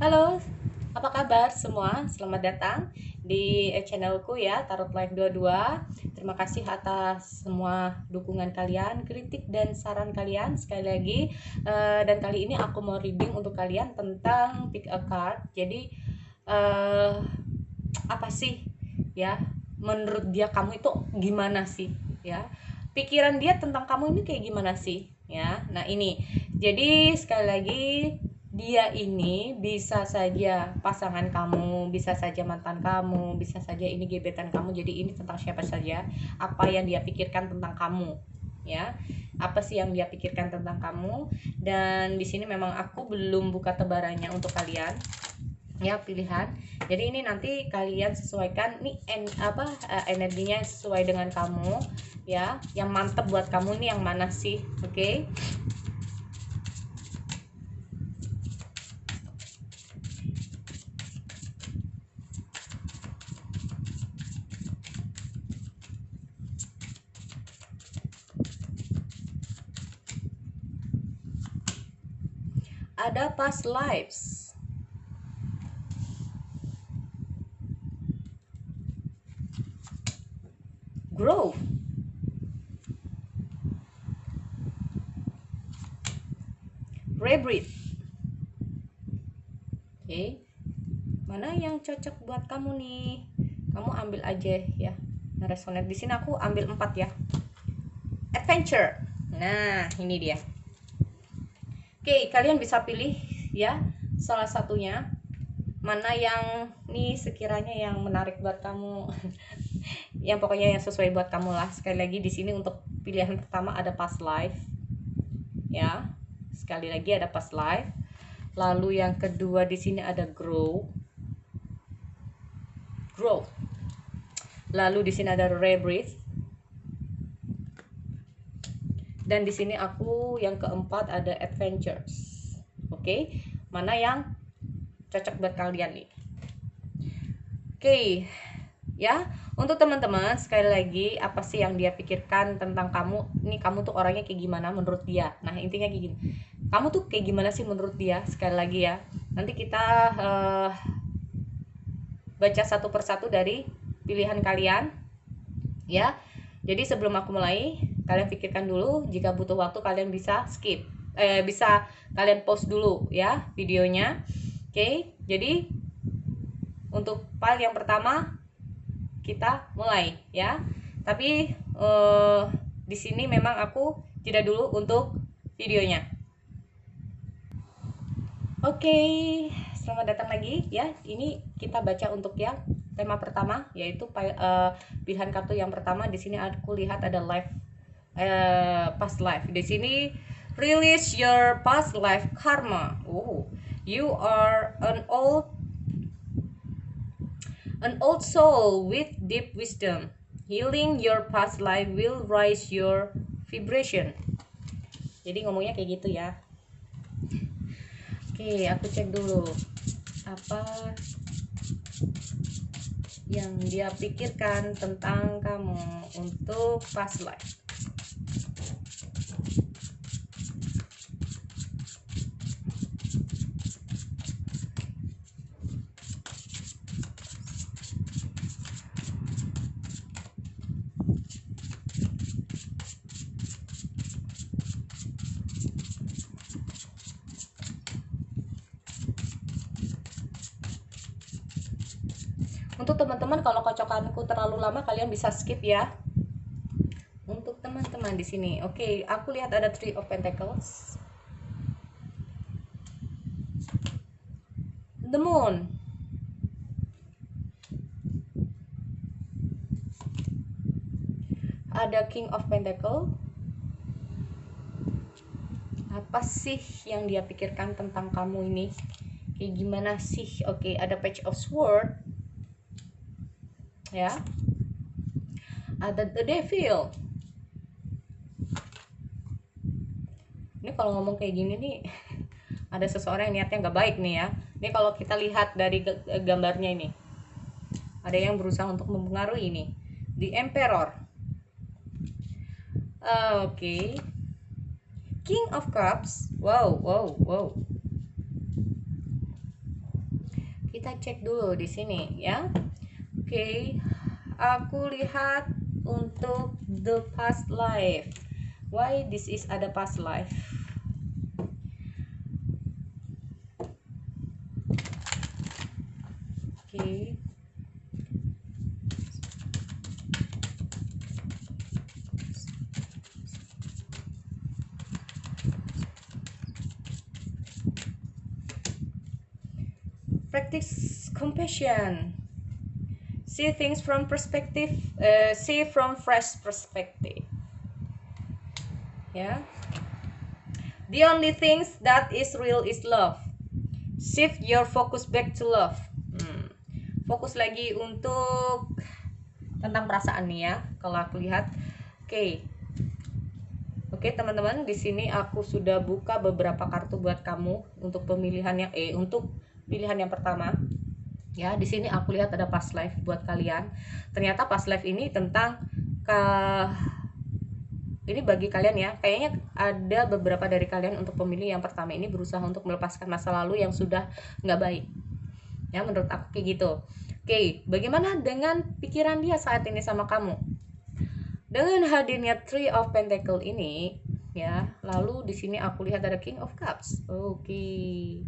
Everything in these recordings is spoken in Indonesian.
Halo, apa kabar semua? Selamat datang di channelku ya, Tarot Live 22. Terima kasih atas semua dukungan kalian, kritik dan saran kalian sekali lagi. Dan kali ini aku mau reading untuk kalian tentang pick a card. Jadi apa sih ya? Menurut dia kamu itu gimana sih ya? Pikiran dia tentang kamu ini kayak gimana sih ya? Nah, ini. Jadi sekali lagi dia ini bisa saja pasangan kamu, bisa saja mantan kamu, bisa saja ini gebetan kamu. Jadi ini tentang siapa saja, apa yang dia pikirkan tentang kamu, ya. Apa sih yang dia pikirkan tentang kamu? Dan di sini memang aku belum buka tebarannya untuk kalian, ya, pilihan. Jadi ini nanti kalian sesuaikan nih energinya sesuai dengan kamu, ya. Yang mantep buat kamu nih yang mana sih? Oke. Ada past lives, growth, rebirth. Oke, mana yang cocok buat kamu nih? Kamu ambil aja ya. Nah, resonate di sini aku ambil 4 ya. Adventure. Nah, ini dia. Oke, kalian bisa pilih ya salah satunya. Mana yang nih sekiranya yang menarik buat kamu. Yang pokoknya yang sesuai buat kamu lah. Sekali lagi di sini untuk pilihan pertama ada past life. Ya. Sekali lagi ada past life. Lalu yang kedua di sini ada growth. Lalu di sini ada rebirth. Dan di sini aku yang keempat ada adventures. Oke, mana yang cocok buat kalian nih? Oke, ya. Untuk teman-teman sekali lagi, apa sih yang dia pikirkan tentang kamu? Nih, kamu tuh orangnya kayak gimana menurut dia? Nah, intinya kayak gini. Kamu tuh kayak gimana sih menurut dia? Sekali lagi ya. Nanti kita baca satu persatu dari pilihan kalian, ya. Jadi sebelum aku mulai, kalian pikirkan dulu. Jika butuh waktu kalian bisa skip, bisa kalian pause dulu ya videonya. Oke, jadi untuk file yang pertama kita mulai ya. Tapi di sini memang aku jeda dulu untuk videonya. Oke, selamat datang lagi ya. Ini kita baca untuk yang tema pertama, yaitu pilihan kartu yang pertama. Di sini aku lihat ada past life. Di sini release your past life karma. Oh, you are an old soul with deep wisdom. Healing your past life will raise your vibration. Jadi ngomongnya kayak gitu ya. Oke, aku cek dulu apa yang dia pikirkan tentang kamu untuk past life. Untuk teman-teman, kalau kocokanku terlalu lama kalian bisa skip ya. Untuk teman-teman di sini, oke, aku lihat ada Three of Pentacles, the Moon, ada King of Pentacles. Apa sih yang dia pikirkan tentang kamu ini? Kayak gimana sih? Oke, ada Page of Sword, ya. Ada The Devil. Ini kalau ngomong kayak gini nih ada seseorang yang niatnya nggak baik nih ya. Ini kalau kita lihat dari gambarnya ini, ada yang berusaha untuk mempengaruhi ini. The Emperor. Oke. King of Cups. Wow. Kita cek dulu di sini ya. Oke, aku lihat untuk the past life. Why this is ada past life? Oke. Practice compassion. See things from perspective, see from fresh perspective. Ya. The only things that is real is love. Shift your focus back to love. Fokus lagi untuk tentang perasaan nih ya. Kalau aku lihat, Oke, teman-teman, di sini aku sudah buka beberapa kartu buat kamu untuk pemilihan yang untuk pilihan yang pertama. Ya, di sini aku lihat ada past life buat kalian. Ternyata past life ini tentang ini bagi kalian ya. Kayaknya ada beberapa dari kalian untuk pemilih yang pertama ini berusaha untuk melepaskan masa lalu yang sudah nggak baik. Ya, menurut aku kayak gitu. Oke, bagaimana dengan pikiran dia saat ini sama kamu? Dengan hadirnya Three of Pentacle ini, ya, lalu di sini aku lihat ada King of Cups. Oke.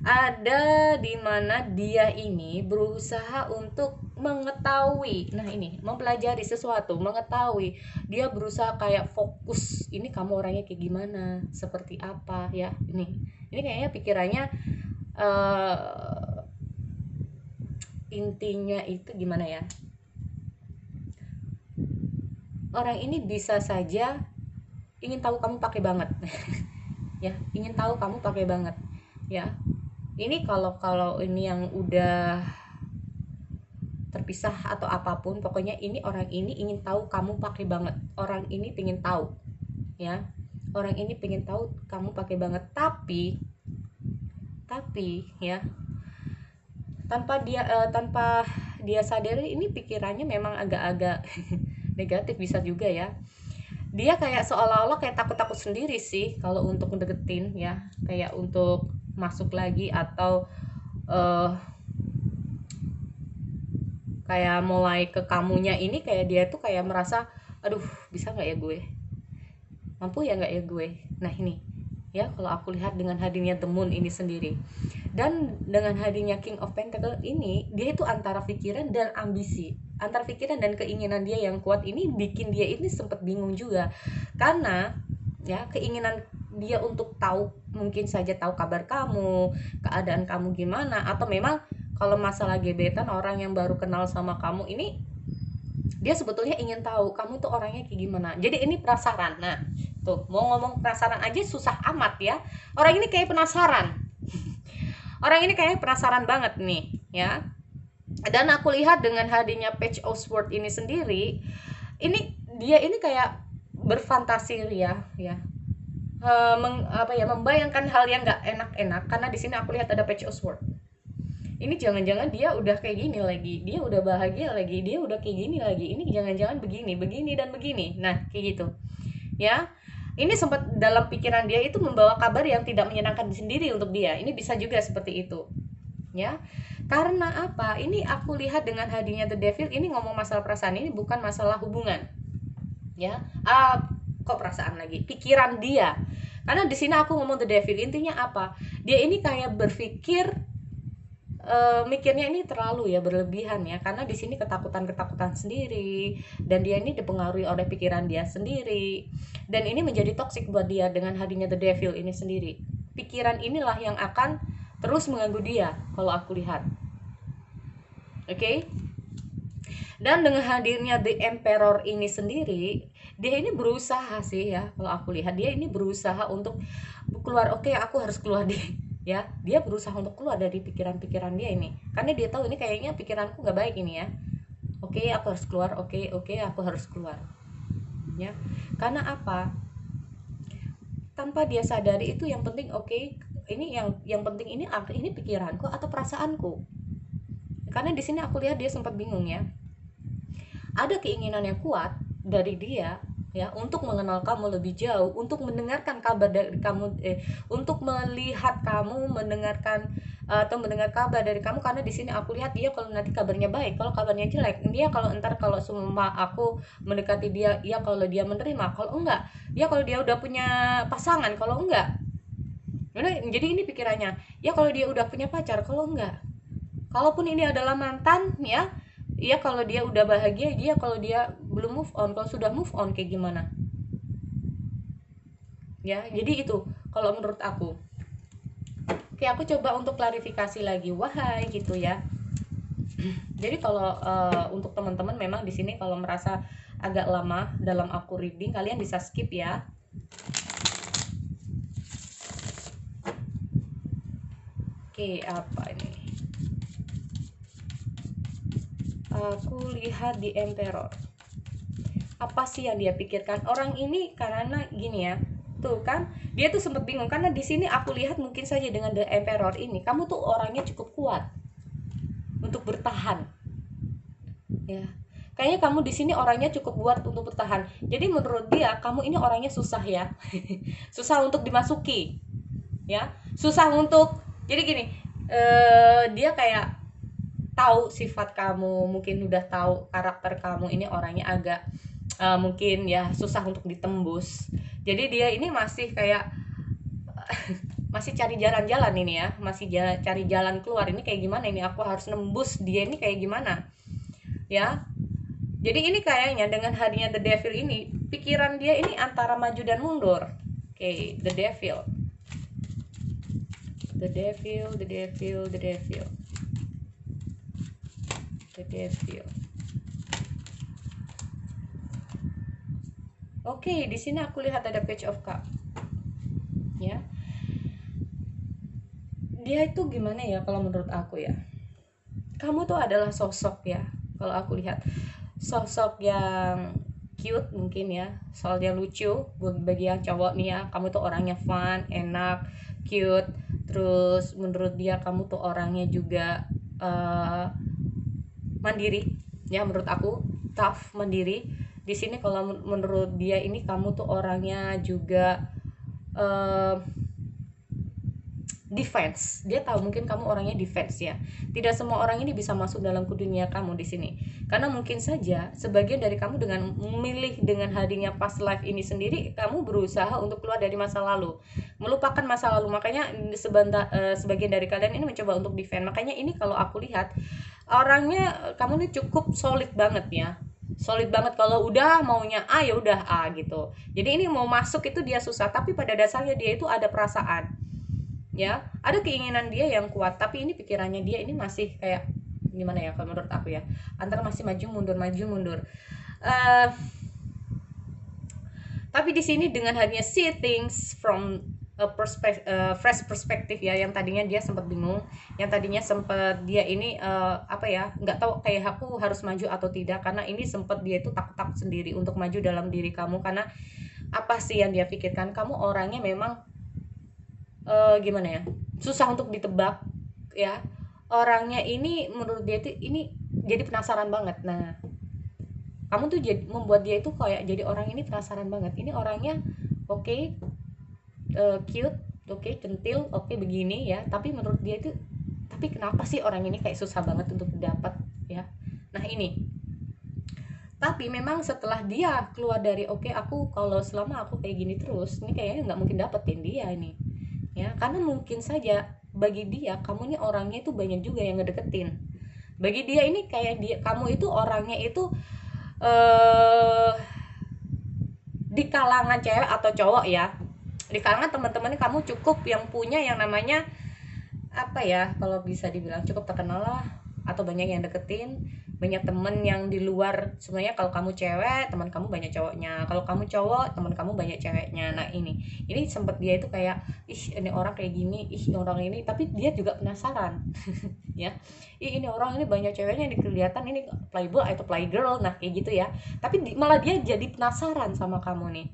Ada di mana dia ini berusaha untuk mengetahui, nah ini mempelajari sesuatu, mengetahui, dia berusaha kayak fokus, ini kamu orangnya kayak gimana, seperti apa ya, ini kayaknya pikirannya intinya itu gimana ya, orang ini bisa saja ingin tahu kamu pakai banget ya, ingin tahu kamu pakai banget ya. Ini kalau ini yang udah terpisah atau apapun, pokoknya ini orang ini ingin tahu kamu pakai banget. Orang ini pengen tahu ya, orang ini pengen tahu kamu pakai banget, tapi ya, tanpa dia sadari, ini pikirannya memang agak-agak negatif bisa juga ya. Dia kayak seolah-olah kayak takut-takut sendiri sih kalau untuk mendeketin ya, kayak untuk masuk lagi atau kayak mulai ke kamunya ini, kayak dia tuh kayak merasa, aduh bisa nggak ya gue, mampu ya nggak ya gue. Nah ini ya, kalau aku lihat dengan hadirnya The Moon ini sendiri dan dengan hadirnya King of Pentacle ini, dia itu antara pikiran dan ambisi, antara pikiran dan keinginan dia yang kuat ini bikin dia ini sempat bingung juga, karena ya keinginan dia untuk tahu, mungkin saja tahu kabar kamu, keadaan kamu gimana, atau memang kalau masalah gebetan, orang yang baru kenal sama kamu ini, dia sebetulnya ingin tahu kamu tuh orangnya kayak gimana. Jadi ini penasaran. Nah tuh, mau ngomong penasaran aja susah amat ya, orang ini kayak penasaran orang ini kayak penasaran banget nih ya. Dan aku lihat dengan hadirnya Page of Swords ini sendiri, ini dia ini kayak berfantasi ya membayangkan hal yang nggak enak-enak, karena di sini aku lihat ada Page of Swords. Ini jangan-jangan dia udah kayak gini lagi, dia udah bahagia lagi, dia udah kayak gini lagi, ini jangan-jangan begini dan begini. Nah kayak gitu ya. Ini sempat dalam pikiran dia itu membawa kabar yang tidak menyenangkan sendiri untuk dia. Ini bisa juga seperti itu ya. Karena apa? Ini aku lihat dengan hadirnya The Devil, ini ngomong masalah perasaan, ini bukan masalah hubungan ya. Kok perasaan lagi, pikiran dia. Karena di sini aku ngomong The Devil, intinya apa? Dia ini kayak berpikir, mikirnya ini terlalu ya berlebihan ya, karena di sini ketakutan sendiri, dan dia ini dipengaruhi oleh pikiran dia sendiri, dan ini menjadi toksik buat dia dengan hadirnya The Devil ini sendiri. Pikiran inilah yang akan terus mengganggu dia kalau aku lihat. Oke? Dan dengan hadirnya The Emperor ini sendiri, dia ini berusaha sih ya, kalau aku lihat dia ini berusaha untuk keluar. Oke, aku harus keluar ya, dia berusaha untuk keluar dari pikiran-pikiran dia ini, karena dia tahu ini kayaknya pikiranku nggak baik ini ya. Oke, aku harus keluar. Oke, aku harus keluar ya. Karena apa? Tanpa dia sadari itu yang penting, ini yang penting ini pikiranku atau perasaanku. Karena di sini aku lihat dia sempat bingung ya. Ada keinginan yang kuat dari dia ya, untuk mengenal kamu lebih jauh, untuk mendengarkan kabar dari kamu, untuk melihat kamu, mendengarkan atau mendengar kabar dari kamu, karena di sini aku lihat dia kalau nanti kabarnya baik, kalau kabarnya jelek dia, kalau entar kalau semua aku mendekati dia, ya kalau dia menerima, kalau enggak ya kalau dia udah punya pasangan, kalau enggak jadi ini pikirannya, ya kalau dia udah punya pacar, kalau enggak, kalaupun ini adalah mantan ya, ya kalau dia udah bahagia, dia kalau dia belum move on, kalau sudah move on kayak gimana ya. Jadi itu kalau menurut aku. Oke, aku coba untuk klarifikasi lagi, wahai gitu ya. Jadi kalau untuk teman-teman memang di sini kalau merasa agak lama dalam aku reading, kalian bisa skip ya. Oke, apa ini? Aku lihat di Emperor. Apa sih yang dia pikirkan? Orang ini karena gini ya. Tuh kan, dia tuh sempat bingung karena di sini aku lihat mungkin saja dengan The Emperor ini, kamu tuh orangnya cukup kuat untuk bertahan. Ya. Kayaknya kamu di sini orangnya cukup kuat untuk bertahan. Jadi menurut dia kamu ini orangnya susah ya. Susah untuk dimasuki. Ya. Susah untuk, jadi gini, dia kayak tahu sifat kamu, mungkin udah tahu karakter kamu ini orangnya agak mungkin ya susah untuk ditembus. Jadi dia ini masih kayak masih cari jalan-jalan ini ya, masih cari jalan keluar ini kayak gimana ini, aku harus nembus dia ini kayak gimana ya. Jadi ini kayaknya dengan hadirnya The Devil ini, pikiran dia ini antara maju dan mundur. Oke, The Devil. The Devil, The Devil, The Devil. The Devil. Oke, di sini aku lihat ada Page of Cup. Ya. Dia itu gimana ya kalau menurut aku ya? Kamu tuh adalah sosok ya, kalau aku lihat sosok yang cute mungkin ya, soalnya lucu bagi yang cowok nih ya. Kamu tuh orangnya fun, enak, cute. Terus menurut dia kamu tuh orangnya juga mandiri ya, menurut aku tough, mandiri. Di sini kalau menurut dia ini kamu tuh orangnya juga defense. Dia tahu mungkin kamu orangnya defense ya. Tidak semua orang ini bisa masuk dalam ke dunia kamu di sini. Karena mungkin saja sebagian dari kamu dengan memilih dengan hadirnya past life ini sendiri, kamu berusaha untuk keluar dari masa lalu, melupakan masa lalu. Makanya sebagian dari kalian ini mencoba untuk defend. Makanya ini kalau aku lihat orangnya kamu ini cukup solid banget ya. Solid banget, kalau udah maunya A ya udah A gitu. Jadi ini mau masuk itu dia susah, tapi pada dasarnya dia itu ada perasaan. Ya, ada keinginan dia yang kuat, tapi ini pikirannya dia ini masih kayak gimana ya kalau menurut aku ya, antara masih maju mundur. Tapi di sini dengan hanya see things from a fresh perspective ya, yang tadinya dia sempat bingung, yang tadinya sempat dia ini apa ya, nggak tahu kayak aku harus maju atau tidak, karena ini sempat dia itu takut sendiri untuk maju dalam diri kamu. Karena apa sih yang dia pikirkan, kamu orangnya memang gimana ya, susah untuk ditebak ya. Orangnya ini menurut dia itu ini jadi penasaran banget. Nah, kamu tuh jadi membuat dia itu kayak jadi orang ini penasaran banget, ini orangnya oke, cute, oke, centil, oke, begini ya, tapi menurut dia itu, tapi kenapa sih orang ini kayak susah banget untuk dapat ya. Nah ini, tapi memang setelah dia keluar dari oke, aku kalau selama aku kayak gini terus, ini kayaknya nggak mungkin dapetin dia ini ya. Karena mungkin saja bagi dia kamu ini orangnya itu banyak juga yang ngedeketin. Bagi dia ini kayak dia, kamu itu orangnya itu di kalangan cewek atau cowok ya, di kalangan teman-temannya kamu cukup yang punya yang namanya apa ya, kalau bisa dibilang cukup terkenal lah, atau banyak yang deketin, banyak temen yang di luar. Sebenarnya kalau kamu cewek, teman kamu banyak cowoknya, kalau kamu cowok, teman kamu banyak ceweknya. Nah ini sempet dia itu kayak, ih ini orang kayak gini, ih orang ini, tapi dia juga penasaran ya, ih ini orang ini banyak ceweknya, ini kelihatan ini playboy atau playgirl, nah kayak gitu ya. Tapi malah dia jadi penasaran sama kamu nih.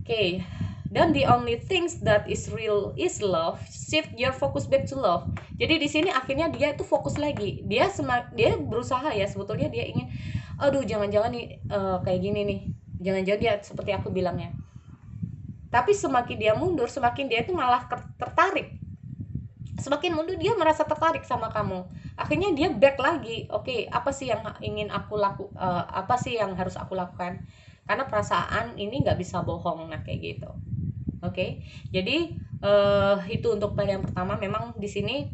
Oke. Dan the only things that is real is love. Shift your focus back to love. Jadi di sini akhirnya dia itu fokus lagi. Dia berusaha ya, sebetulnya dia ingin, aduh jangan-jangan nih kayak gini nih. Jangan-jangan dia seperti aku bilangnya. Tapi semakin dia mundur, semakin dia itu malah tertarik. semakin mundur dia merasa tertarik sama kamu, akhirnya dia back lagi. Oke, apa sih yang ingin aku apa sih yang harus aku lakukan, karena perasaan ini nggak bisa bohong. Nah kayak gitu. Oke, jadi itu untuk file yang pertama. Memang di sini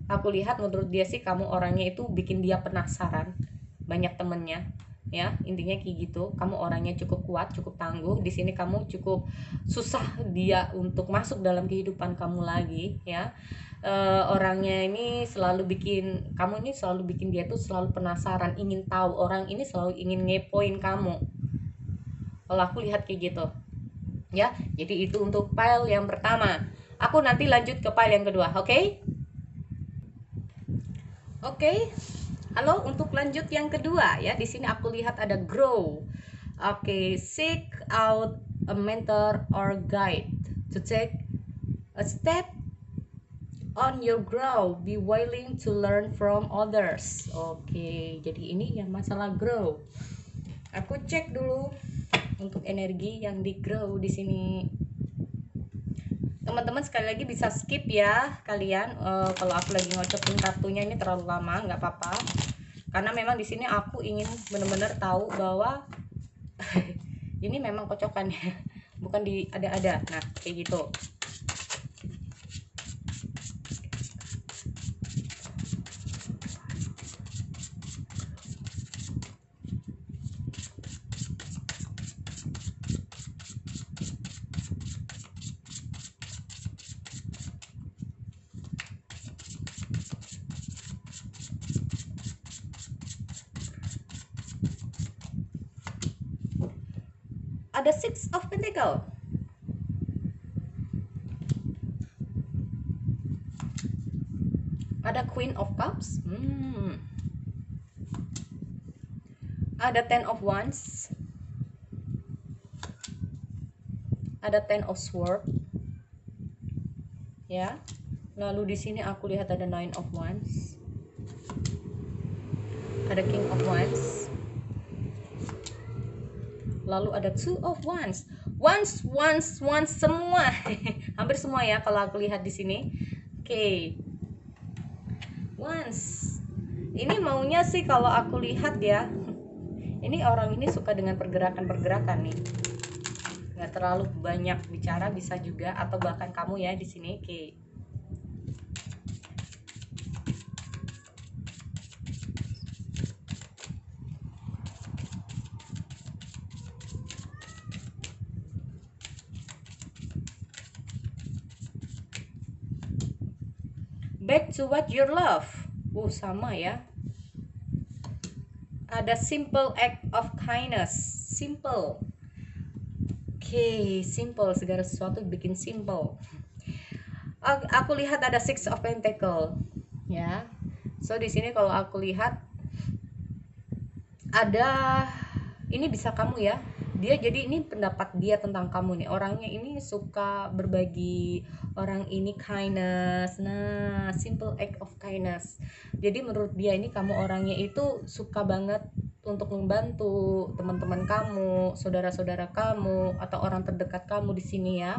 aku lihat menurut dia sih kamu orangnya itu bikin dia penasaran, banyak temennya, ya intinya kayak gitu. Kamu orangnya cukup kuat, cukup tangguh. Di sini kamu cukup susah dia untuk masuk dalam kehidupan kamu lagi, ya. Orangnya ini selalu bikin kamu ini selalu bikin dia tuh selalu penasaran, ingin tahu. Orang ini selalu ingin ngepoin kamu, kalau aku lihat kayak gitu, ya. Jadi itu untuk file yang pertama. Aku nanti lanjut ke file yang kedua, oke? Oke. Halo, untuk lanjut yang kedua ya. Di sini aku lihat ada grow. Oke, seek out a mentor or guide to take a step on your grow. Be willing to learn from others. Oke, jadi ini yang masalah grow. Aku cek dulu untuk energi yang di grow di sini. Teman-teman sekali lagi bisa skip ya kalian, kalau aku lagi ngocokin kartunya ini terlalu lama, nggak apa-apa, karena memang di sini aku ingin benar-benar tahu bahwa ini memang kocokannya bukan di ada-ada. Nah kayak gitu. Ada Six of Pentacle, ada Queen of Cups, ada Ten of Wands, ada Ten of Swords, ya. Lalu di sini aku lihat ada Nine of Wands, ada King of Wands, lalu ada Two of Wands. Wands semua hampir semua ya kalau aku lihat di sini. Oke. Wands ini maunya sih kalau aku lihat ya, ini orang ini suka dengan pergerakan nih, nggak terlalu banyak bicara, bisa juga, atau bahkan kamu ya di sini. Oke. Back to what you love. Sama ya. Ada simple act of kindness. Simple. Oke, simple, segala sesuatu bikin simple. Aku lihat ada Six of Pentacle, ya. So di sini kalau aku lihat ada, ini bisa kamu ya. Dia jadi ini pendapat dia tentang kamu nih. Orangnya ini suka berbagi, orang ini kindness. Nah, simple act of kindness. Jadi menurut dia ini kamu orangnya itu suka banget untuk membantu teman-teman kamu, saudara-saudara kamu, atau orang terdekat kamu di sini ya.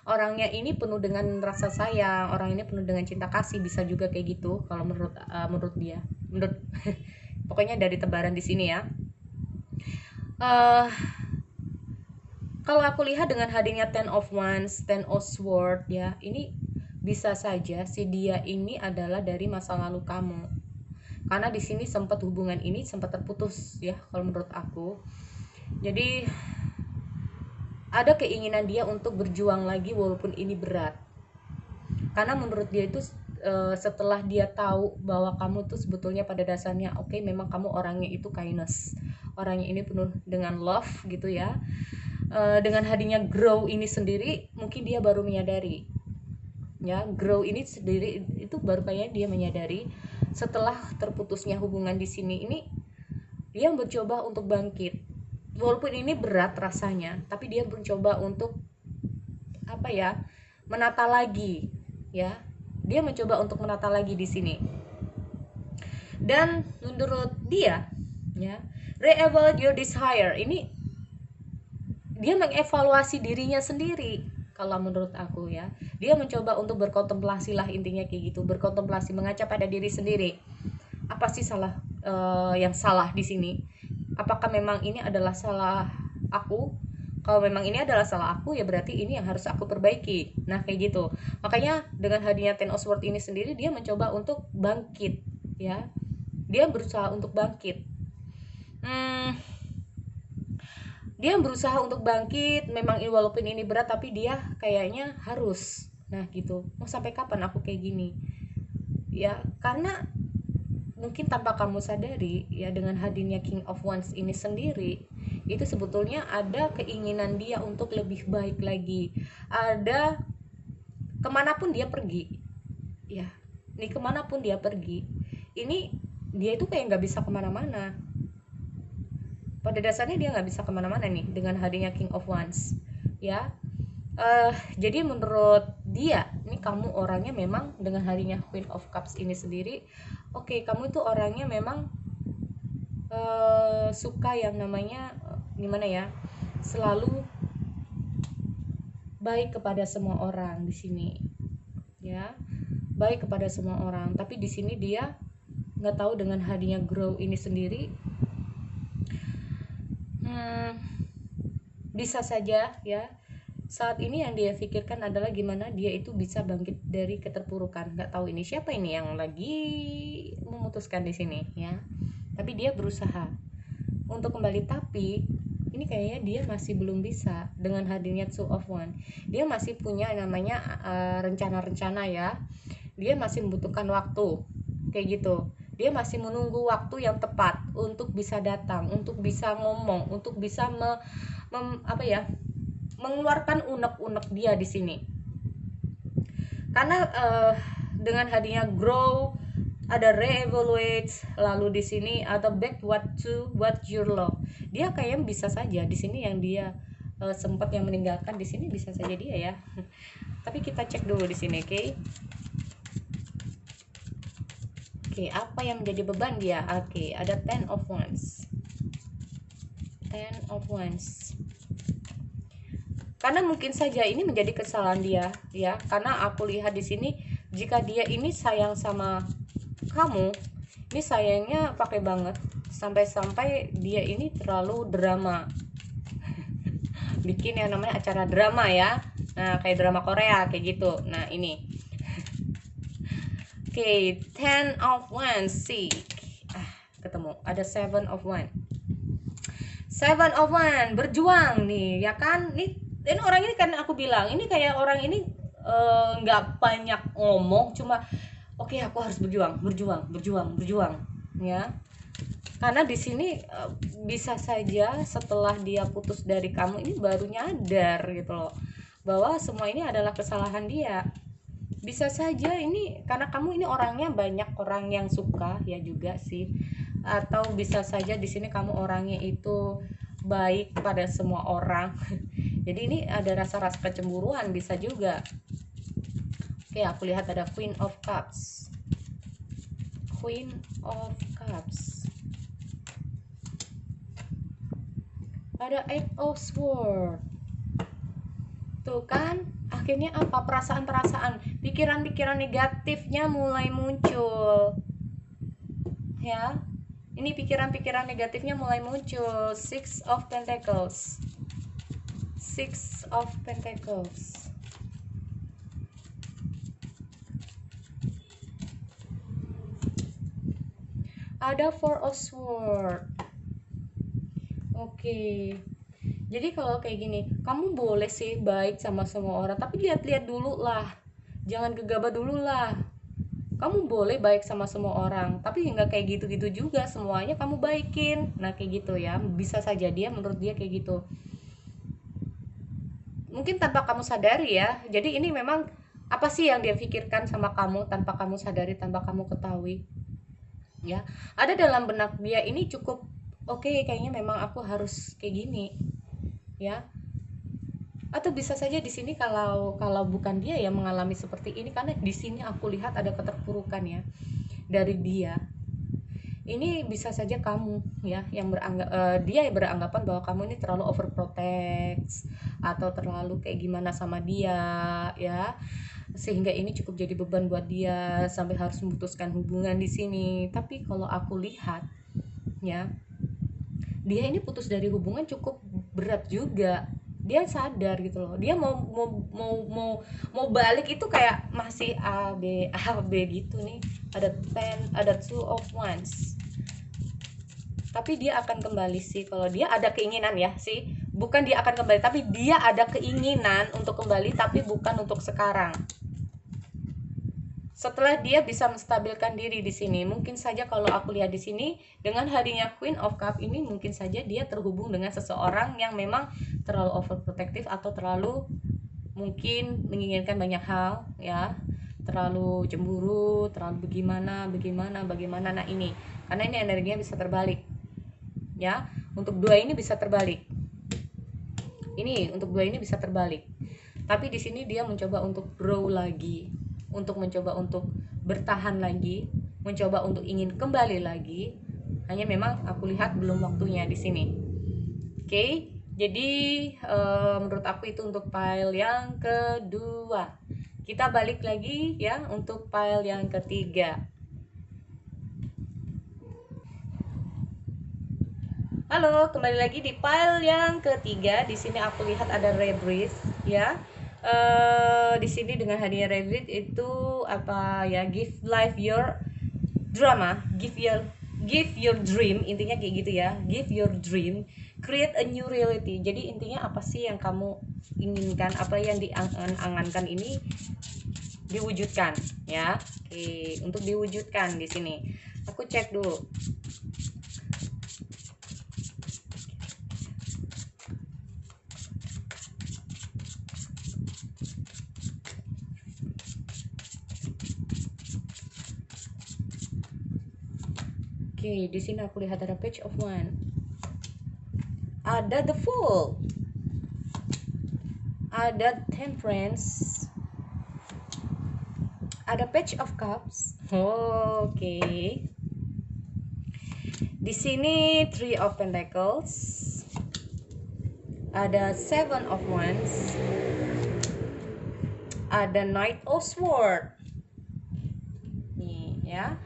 Orangnya ini penuh dengan rasa sayang, orang ini penuh dengan cinta kasih, bisa juga kayak gitu kalau menurut dia. Menurut pokoknya dari tebaran di sini ya. Kalau aku lihat dengan hadirnya Ten of Wands, Ten of Swords ya, ini bisa saja si dia ini adalah dari masa lalu kamu. Karena di sini sempat hubungan ini sempat terputus ya kalau menurut aku. Jadi ada keinginan dia untuk berjuang lagi walaupun ini berat. Karena menurut dia itu setelah dia tahu bahwa kamu tuh sebetulnya pada dasarnya oke, memang kamu orangnya itu kindness. Orangnya ini penuh dengan love gitu ya. Dengan hadirnya grow ini sendiri mungkin dia baru menyadari ya, grow ini sendiri itu baru kayak dia menyadari setelah terputusnya hubungan di sini ini, dia mencoba untuk bangkit walaupun ini berat rasanya, tapi dia mencoba untuk apa ya, menata lagi ya, dia mencoba untuk menata lagi di sini. Dan menurut dia ya, re-evaluate your desire ini dia mengevaluasi dirinya sendiri. kalau menurut aku ya. Dia mencoba untuk berkontemplasi lah, intinya kayak gitu, berkontemplasi, mengaca pada diri sendiri. Apa sih yang salah di sini? Apakah memang ini adalah salah aku? Kalau memang ini adalah salah aku, ya berarti ini yang harus aku perbaiki. Nah, kayak gitu. Makanya dengan hadirnya Ten of Swords ini sendiri, dia mencoba untuk bangkit, ya. Dia berusaha untuk bangkit. Dia berusaha untuk bangkit. Memang walaupun ini berat, tapi dia kayaknya harus. Nah, gitu. Mau sampai kapan aku kayak gini? Ya, karena mungkin tanpa kamu sadari ya, dengan hadirnya King of Wands ini sendiri, itu sebetulnya ada keinginan dia untuk lebih baik lagi. Ada kemanapun dia pergi, ya, ini kemanapun dia pergi, ini dia itu kayak nggak bisa kemana-mana. Pada dasarnya dia nggak bisa kemana-mana nih dengan hadirnya King of Wands, ya. Jadi menurut dia, ini kamu orangnya memang dengan harinya Queen of Cups ini sendiri, oke, kamu itu orangnya memang suka yang namanya gimana ya, selalu baik kepada semua orang di sini, ya, baik kepada semua orang. Tapi di sini dia nggak tahu dengan hadirnya Grow ini sendiri, bisa saja ya, saat ini yang dia pikirkan adalah gimana dia itu bisa bangkit dari keterpurukan. Nggak tahu ini siapa ini yang lagi memutuskan di sini ya. Tapi dia berusaha untuk kembali, tapi ini kayaknya dia masih belum bisa dengan hadirnya Two of Wands. Dia masih punya namanya rencana-rencana ya. Dia masih membutuhkan waktu kayak gitu. Dia masih menunggu waktu yang tepat untuk bisa datang, untuk bisa ngomong, untuk bisa mengeluarkan unek-unek dia di sini. Karena dengan hadirnya Grow, ada re-evaluate, lalu di sini ada back to what you love. Dia kayaknya bisa saja di sini yang dia sempat yang meninggalkan, di sini bisa saja dia ya. Tapi kita cek dulu di sini, oke? Oke, apa yang menjadi beban dia? Oke, ada Ten of Wands. Ten of Wands. Karena mungkin saja ini menjadi kesalahan dia, ya. Karena aku lihat di sini, jika dia ini sayang sama kamu, ini sayangnya pakai banget, sampai-sampai dia ini terlalu drama. Bikin yang namanya acara drama ya. Nah, kayak drama Korea kayak gitu. Nah, ini. Oke, Ten of Wands, see. Ketemu. Ada Seven of Wands. Seven of Wands, berjuang nih, ya kan? Nih, ini orang ini kan aku bilang, ini kayak orang ini nggak banyak ngomong, cuma oke, aku harus berjuang, ya. Karena di sini bisa saja setelah dia putus dari kamu ini baru nyadar gitu loh, bahwa semua ini adalah kesalahan dia. Bisa saja ini karena kamu ini orangnya banyak orang yang suka ya juga sih, atau bisa saja di sini kamu orangnya itu baik pada semua orang. Jadi ini ada rasa-rasa kecemburuan bisa juga. Oke, aku lihat ada Queen of Cups. Queen of Cups. Ada Eight of Swords. Tuh kan, akhirnya apa, perasaan-perasaan, pikiran-pikiran negatifnya mulai muncul ya. Ini pikiran-pikiran negatifnya mulai muncul. Six of Pentacles. Six of Pentacles. Ada Four of Swords. Oke. Jadi kalau kayak gini, kamu boleh sih baik sama semua orang, tapi lihat-lihat dulu lah, jangan gegabah dulu lah. Kamu boleh baik sama semua orang, tapi nggak kayak gitu-gitu juga semuanya kamu baikin. Nah, kayak gitu ya, bisa saja dia, menurut dia kayak gitu, mungkin tanpa kamu sadari ya. Jadi ini memang apa sih yang dia pikirkan sama kamu tanpa kamu sadari, tanpa kamu ketahui ya. Ada dalam benak dia ini cukup oke, kayaknya memang aku harus kayak gini ya. Atau bisa saja di sini kalau bukan dia yang mengalami seperti ini, karena di sini aku lihat ada keterpurukan ya dari dia. ini bisa saja kamu ya yang dia beranggapan bahwa kamu ini terlalu overprotect atau terlalu kayak gimana sama dia ya, sehingga ini cukup jadi beban buat dia sampai harus memutuskan hubungan di sini. Tapi kalau aku lihat ya, dia ini putus dari hubungan cukup berat juga. Dia sadar gitu loh, dia mau balik itu kayak masih A B gitu nih, ada 10, ada 2 of wands. Tapi dia akan kembali sih, kalau dia ada keinginan ya sih, bukan dia akan kembali, tapi dia ada keinginan untuk kembali, tapi bukan untuk sekarang. Setelah dia bisa menstabilkan diri di sini, mungkin saja kalau aku lihat di sini dengan hadiahnya Queen of Cup ini, mungkin saja dia terhubung dengan seseorang yang memang terlalu overprotective atau terlalu mungkin menginginkan banyak hal ya, terlalu cemburu, terlalu bagaimana. Nah ini karena ini energinya bisa terbalik ya, untuk dua ini bisa terbalik, ini untuk dua ini bisa terbalik. Tapi di sini dia mencoba untuk grow lagi, untuk mencoba untuk bertahan lagi, mencoba untuk ingin kembali lagi. Hanya memang aku lihat belum waktunya di sini. Oke, jadi menurut aku itu untuk pile yang kedua. Kita balik lagi ya untuk pile yang ketiga. Halo, kembali lagi di pile yang ketiga. Di sini aku lihat ada rebirth ya. Di sini dengan hadiah rebirth itu apa ya? Give life your drama, give your dream, intinya kayak gitu ya. Give your dream, create a new reality. Jadi intinya apa sih yang kamu inginkan, apa yang diangan-angankan ini diwujudkan ya. Oke, untuk diwujudkan di sini. Aku cek dulu. Oke, di sini aku lihat ada page of one. Ada the fool. Ada temperance. Ada page of cups. Oke. Di sini three of pentacles. Ada seven of wands. Ada knight of sword. Nih ya.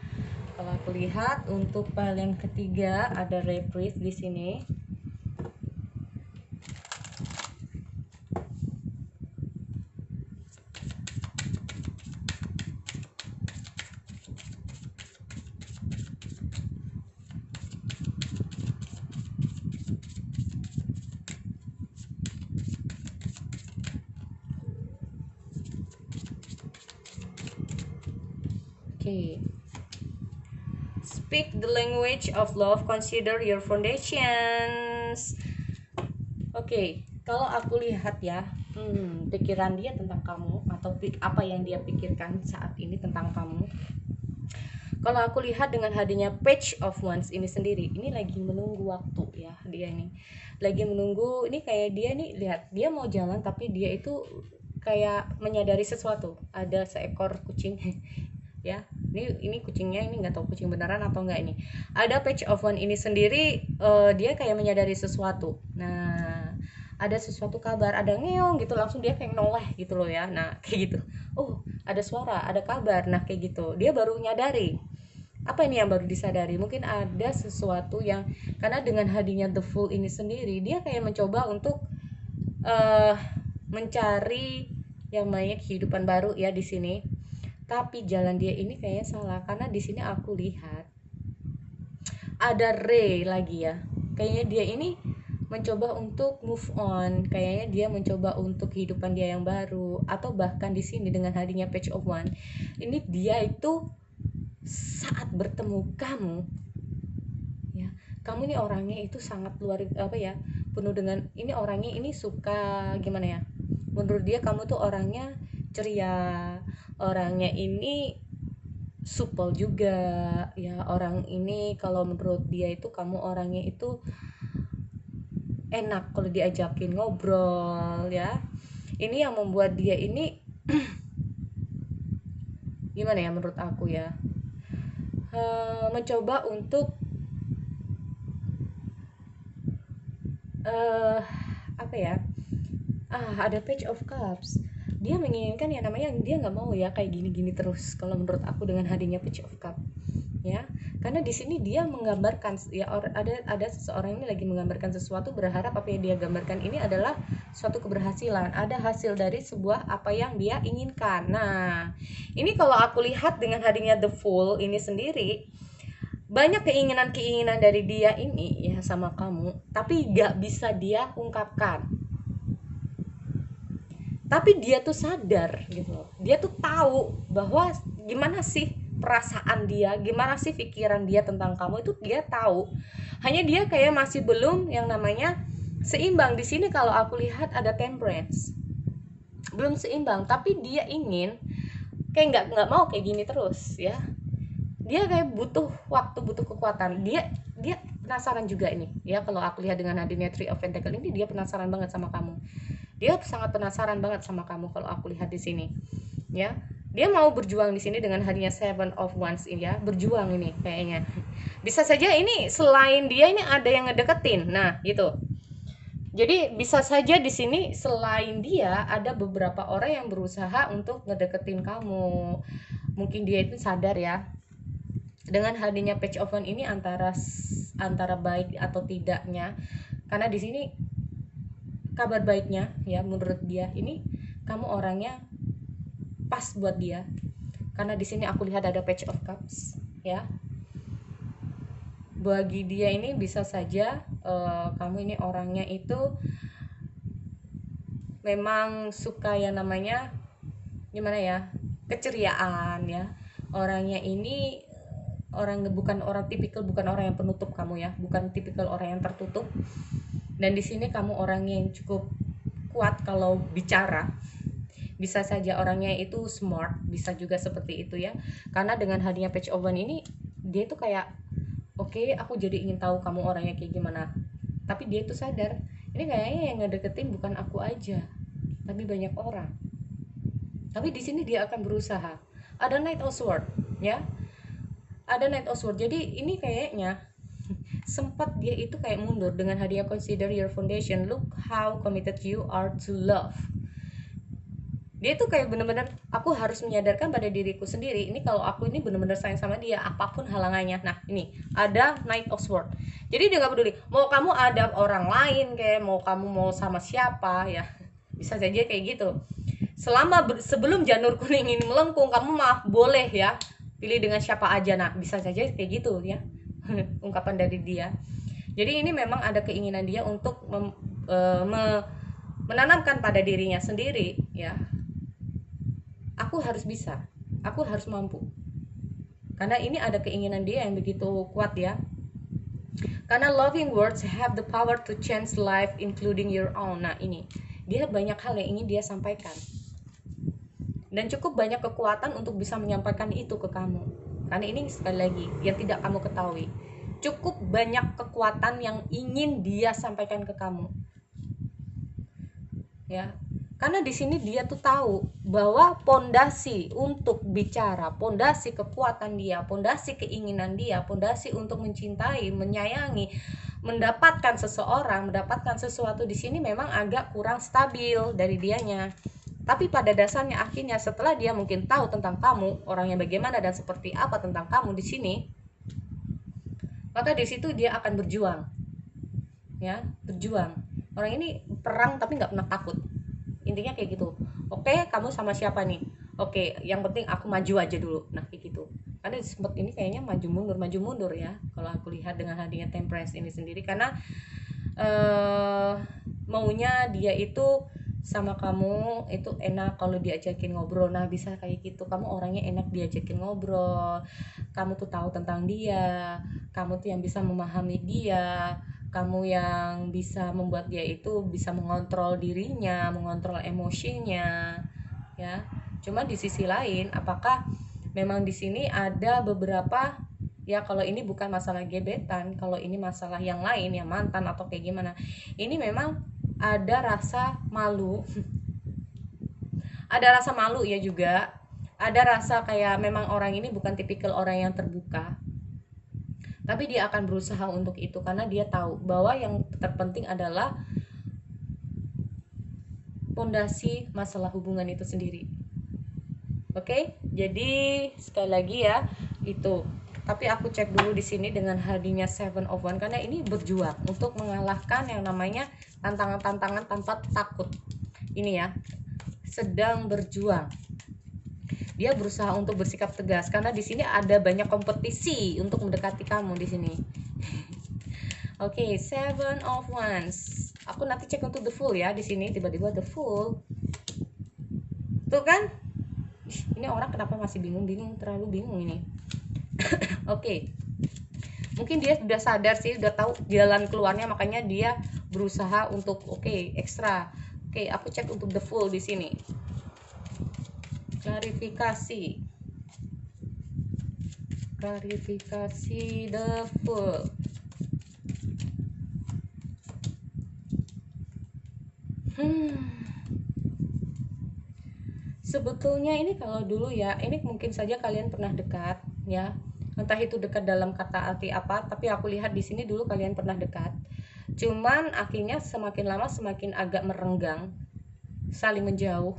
Kalau aku lihat untuk pile yang ketiga ada rebirth di sini. Oke. Speak the language of love, consider your foundations. Oke, kalau aku lihat ya, pikiran dia tentang kamu atau apa yang dia pikirkan saat ini tentang kamu. Kalau aku lihat dengan hadirnya page of wands ini sendiri, ini lagi menunggu waktu ya, dia ini lagi menunggu. Ini kayak dia nih, lihat dia mau jalan tapi dia itu kayak menyadari sesuatu. Ada seekor kucing ya, ini kucingnya, ini nggak tahu kucing beneran atau enggak. Ini ada page of one ini sendiri, dia kayak menyadari sesuatu. Nah, ada sesuatu kabar, ada ngeong gitu, langsung dia kayak noleh gitu loh ya. Nah kayak gitu, oh ada suara, ada kabar, nah kayak gitu dia baru nyadari. Apa ini yang baru disadari? Mungkin ada sesuatu yang, karena dengan hadirnya the fool ini sendiri, dia kayak mencoba untuk mencari yang namanya kehidupan baru ya di sini. Tapi jalan dia ini kayaknya salah, karena di sini aku lihat ada Ray lagi ya. Kayaknya dia ini mencoba untuk move on, kayaknya dia mencoba untuk kehidupan dia yang baru. Atau bahkan di sini dengan hadirnya page of one, ini dia itu saat bertemu kamu ya, kamu ini orangnya itu sangat luar apa ya, penuh dengan ini, orangnya ini suka gimana ya, menurut dia kamu tuh orangnya ceria, orangnya ini supel juga ya, orang ini kalau menurut dia itu kamu orangnya itu enak kalau diajakin ngobrol ya. Ini yang membuat dia ini gimana ya menurut aku ya, mencoba untuk apa ya, ada Page of Cups. Dia menginginkan ya namanya, dia nggak mau ya kayak gini-gini terus kalau menurut aku dengan hadirnya Page of Cups ya. Karena di sini dia menggambarkan ya, ada seseorang ini lagi menggambarkan sesuatu, berharap apa yang dia gambarkan ini adalah suatu keberhasilan, ada hasil dari sebuah apa yang dia inginkan. Nah, ini kalau aku lihat dengan hadirnya The Fool ini sendiri, banyak keinginan-keinginan dari dia ini ya sama kamu, tapi gak bisa dia ungkapkan. Tapi dia tuh sadar gitu loh, dia tuh tahu bahwa gimana sih perasaan dia, gimana sih pikiran dia tentang kamu, itu dia tahu. Hanya dia kayak masih belum yang namanya seimbang. Di sini kalau aku lihat ada Temperance, belum seimbang, tapi dia ingin kayak nggak mau kayak gini terus ya. Dia kayak butuh waktu, butuh kekuatan. Dia penasaran juga ini ya, kalau aku lihat dengan hadirnya Three of Pentacles ini, dia penasaran banget sama kamu. Dia sangat penasaran banget sama kamu kalau aku lihat di sini ya. Dia mau berjuang di sini dengan hadirnya Seven of Wands ini ya, berjuang ini kayaknya. Bisa saja ini selain dia ini ada yang ngedeketin. Nah, gitu. Jadi bisa saja di sini selain dia ada beberapa orang yang berusaha untuk ngedeketin kamu. Mungkin dia itu sadar ya, dengan hadirnya Page of Wands ini antara baik atau tidaknya. Karena di sini kabar baiknya ya, menurut dia ini kamu orangnya pas buat dia. Karena di sini aku lihat ada Page of Cups ya. Bagi dia ini bisa saja kamu ini orangnya itu memang suka yang namanya gimana ya, keceriaan ya. Orangnya ini bukan orang tipikal, bukan orang yang penutup kamu ya, bukan tipikal orang yang tertutup. Dan di sini kamu orangnya yang cukup kuat kalau bicara. Bisa saja orangnya itu smart, bisa juga seperti itu ya. Karena dengan hadirnya Page of Wands ini, dia itu kayak oke, aku jadi ingin tahu kamu orangnya kayak gimana. Tapi dia itu sadar, ini kayaknya yang ngedeketin bukan aku aja, tapi banyak orang. Tapi di sini dia akan berusaha. Ada Knight of Swords ya. Ada Knight of Swords. Jadi ini kayaknya sempat dia itu kayak mundur dengan hadiah Consider Your Foundation. Look how committed you are to love. Dia tuh kayak bener-bener, aku harus menyadarkan pada diriku sendiri, ini kalau aku ini bener-bener sayang sama dia apapun halangannya. Nah, ini ada Knight of Swords. Jadi dia gak peduli mau kamu ada orang lain kayak, mau kamu mau sama siapa ya, bisa saja kayak gitu. Selama sebelum janur kuning ini melengkung, kamu mah boleh ya pilih dengan siapa aja. Nah, bisa saja kayak gitu ya. Ungkapan dari dia. Jadi ini memang ada keinginan dia untuk menanamkan pada dirinya sendiri ya, aku harus bisa, aku harus mampu. Karena ini ada keinginan dia yang begitu kuat ya. Karena loving words have the power to change life including your own. Nah, ini dia banyak hal yang ingin dia sampaikan, dan cukup banyak kekuatan untuk bisa menyampaikan itu ke kamu. Karena ini sekali lagi yang tidak kamu ketahui, cukup banyak kekuatan yang ingin dia sampaikan ke kamu ya. Karena di sini dia tuh tahu bahwa pondasi untuk bicara, pondasi kekuatan dia, pondasi keinginan dia, pondasi untuk mencintai, menyayangi, mendapatkan seseorang, mendapatkan sesuatu di sini memang agak kurang stabil dari dianya. Tapi pada dasarnya akhirnya setelah dia mungkin tahu tentang kamu, orangnya bagaimana dan seperti apa tentang kamu di sini, maka di situ dia akan berjuang. Ya, berjuang. Orang ini perang tapi nggak pernah takut. Intinya kayak gitu. Oke, kamu sama siapa nih? Oke, yang penting aku maju aja dulu. Nah, kayak gitu. Karena sempat ini kayaknya maju mundur ya, kalau aku lihat dengan hadirnya Temperance ini sendiri. Karena maunya dia itu sama kamu itu enak kalau diajakin ngobrol. Nah, bisa kayak gitu, kamu orangnya enak diajakin ngobrol, kamu tuh tahu tentang dia, kamu tuh yang bisa memahami dia, kamu yang bisa membuat dia itu bisa mengontrol dirinya, mengontrol emosinya ya. Cuma di sisi lain, apakah memang di sini ada beberapa ya, kalau ini bukan masalah gebetan, kalau ini masalah yang lain ya, mantan atau kayak gimana, ini memang ada rasa malu ada rasa malu ya juga, ada rasa kayak memang orang ini bukan tipikal orang yang terbuka, tapi dia akan berusaha untuk itu karena dia tahu bahwa yang terpenting adalah pondasi masalah hubungan itu sendiri. Oke, jadi sekali lagi ya itu. Tapi aku cek dulu di sini dengan hadinya 7 of 1 karena ini berjuang untuk mengalahkan yang namanya tantangan-tantangan tanpa takut. Ini ya, sedang berjuang. Dia berusaha untuk bersikap tegas karena di sini ada banyak kompetisi untuk mendekati kamu di sini. Oke, 7 of 1. Aku nanti cek untuk the full ya di sini, tiba-tiba the full. Tuh kan? Ini orang kenapa masih bingung-bingung, terlalu bingung ini. Oke. Mungkin dia sudah sadar sih, sudah tahu jalan keluarnya, makanya dia berusaha untuk ekstra. Oke, aku cek untuk the full di sini. Klarifikasi the full. Sebetulnya ini kalau dulu ya, ini mungkin saja kalian pernah dekat ya, entah itu dekat dalam kata arti apa, tapi aku lihat di sini dulu kalian pernah dekat, cuman akhirnya semakin lama semakin agak merenggang, saling menjauh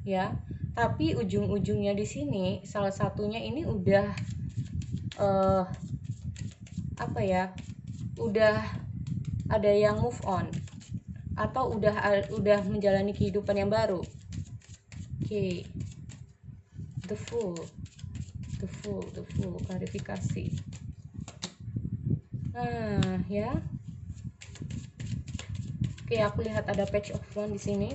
ya. Tapi ujung-ujungnya di sini salah satunya ini udah udah ada yang move on atau udah menjalani kehidupan yang baru. Oke, the full klarifikasi. Nah ya, oke, aku lihat ada page of 1 di sini.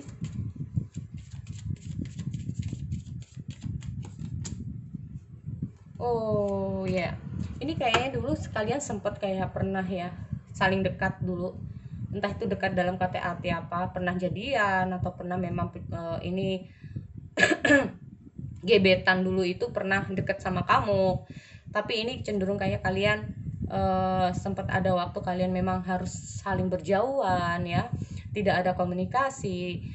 Oh ya, ini kayaknya dulu sekalian sempat kayak pernah ya saling dekat dulu, entah itu dekat dalam kata arti apa, pernah jadian atau pernah memang ini gebetan dulu itu pernah deket sama kamu. Tapi ini cenderung kayak kalian sempat ada waktu kalian memang harus saling berjauhan ya, tidak ada komunikasi.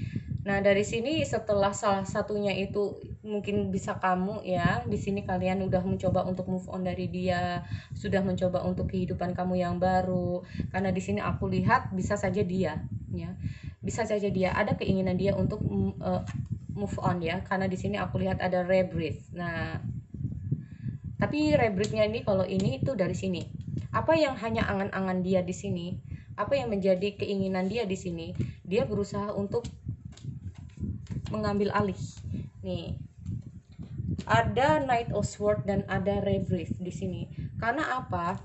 Nah dari sini setelah salah satunya itu mungkin bisa kamu ya, di sini kalian udah mencoba untuk move on dari dia, sudah mencoba untuk kehidupan kamu yang baru. Karena di sini aku lihat bisa saja dia ya, bisa saja dia ada keinginan dia untuk move on ya, karena di sini aku lihat ada rebirth. Nah tapi rebirthnya ini kalau ini itu dari sini, apa yang hanya angan-angan dia di sini, apa yang menjadi keinginan dia di sini, dia berusaha untuk mengambil alih. Nih ada Knight of Swords dan ada rebirth di sini. Karena apa?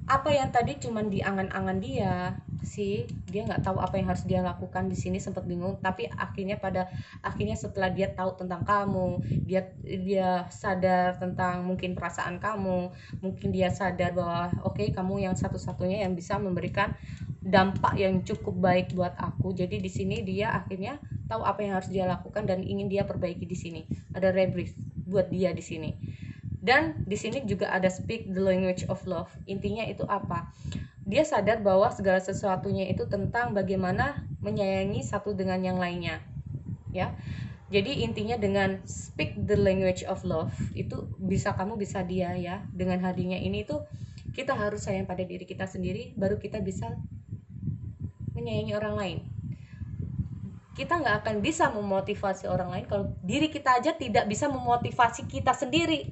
Apa yang tadi cuman di angan-angan dia sih, dia nggak tahu apa yang harus dia lakukan di sini, sempat bingung. Tapi pada akhirnya setelah dia tahu tentang kamu, dia sadar tentang mungkin perasaan kamu, mungkin dia sadar bahwa kamu yang satu-satunya yang bisa memberikan dampak yang cukup baik buat aku. Jadi di sini dia akhirnya tahu apa yang harus dia lakukan dan ingin dia perbaiki di sini. Ada rebirth buat dia di sini. Dan di sini juga ada speak the language of love. Intinya itu apa? Dia sadar bahwa segala sesuatunya itu tentang bagaimana menyayangi satu dengan yang lainnya. Ya. Jadi intinya dengan speak the language of love itu kamu bisa dia ya. Dengan hadirnya ini tuh kita harus sayang pada diri kita sendiri, baru kita bisa menyayangi orang lain. Kita nggak akan bisa memotivasi orang lain kalau diri kita aja tidak bisa memotivasi kita sendiri.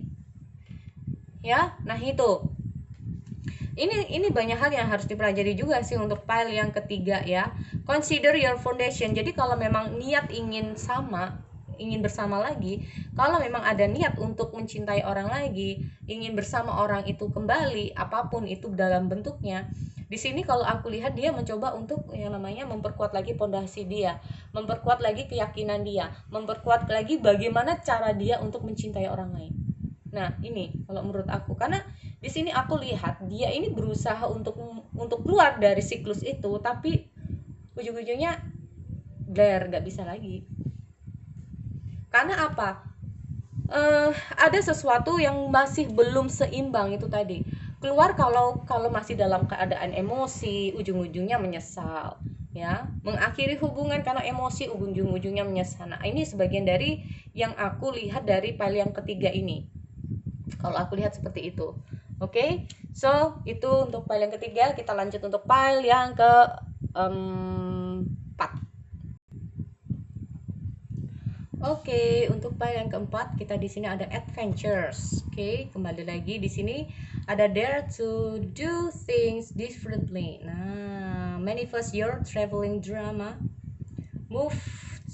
Ya, nah itu. Ini banyak hal yang harus dipelajari juga sih untuk pile yang ketiga ya. Consider your foundation. Jadi kalau memang niat ingin bersama lagi, kalau memang ada niat untuk mencintai orang lagi, ingin bersama orang itu kembali, apapun itu dalam bentuknya. Di sini kalau aku lihat dia mencoba untuk yang namanya memperkuat lagi pondasi dia, memperkuat lagi keyakinan dia, memperkuat lagi bagaimana cara dia untuk mencintai orang lain. Nah, ini kalau menurut aku, karena di sini aku lihat dia ini berusaha untuk keluar dari siklus itu, tapi ujung-ujungnya nggak bisa lagi. Karena apa? Ada sesuatu yang masih belum seimbang itu tadi. Keluar kalau masih dalam keadaan emosi, ujung-ujungnya menyesal ya, mengakhiri hubungan karena emosi, ujung-ujungnya menyesal. Nah, ini sebagian dari yang aku lihat dari pile yang ketiga ini. Kalau aku lihat seperti itu. Oke, so itu untuk file yang ketiga. Kita lanjut untuk file yang keempat. Oke, untuk file yang keempat kita di sini ada adventures. Oke, kembali lagi di sini ada dare to do things differently. Nah, manifest your traveling drama, move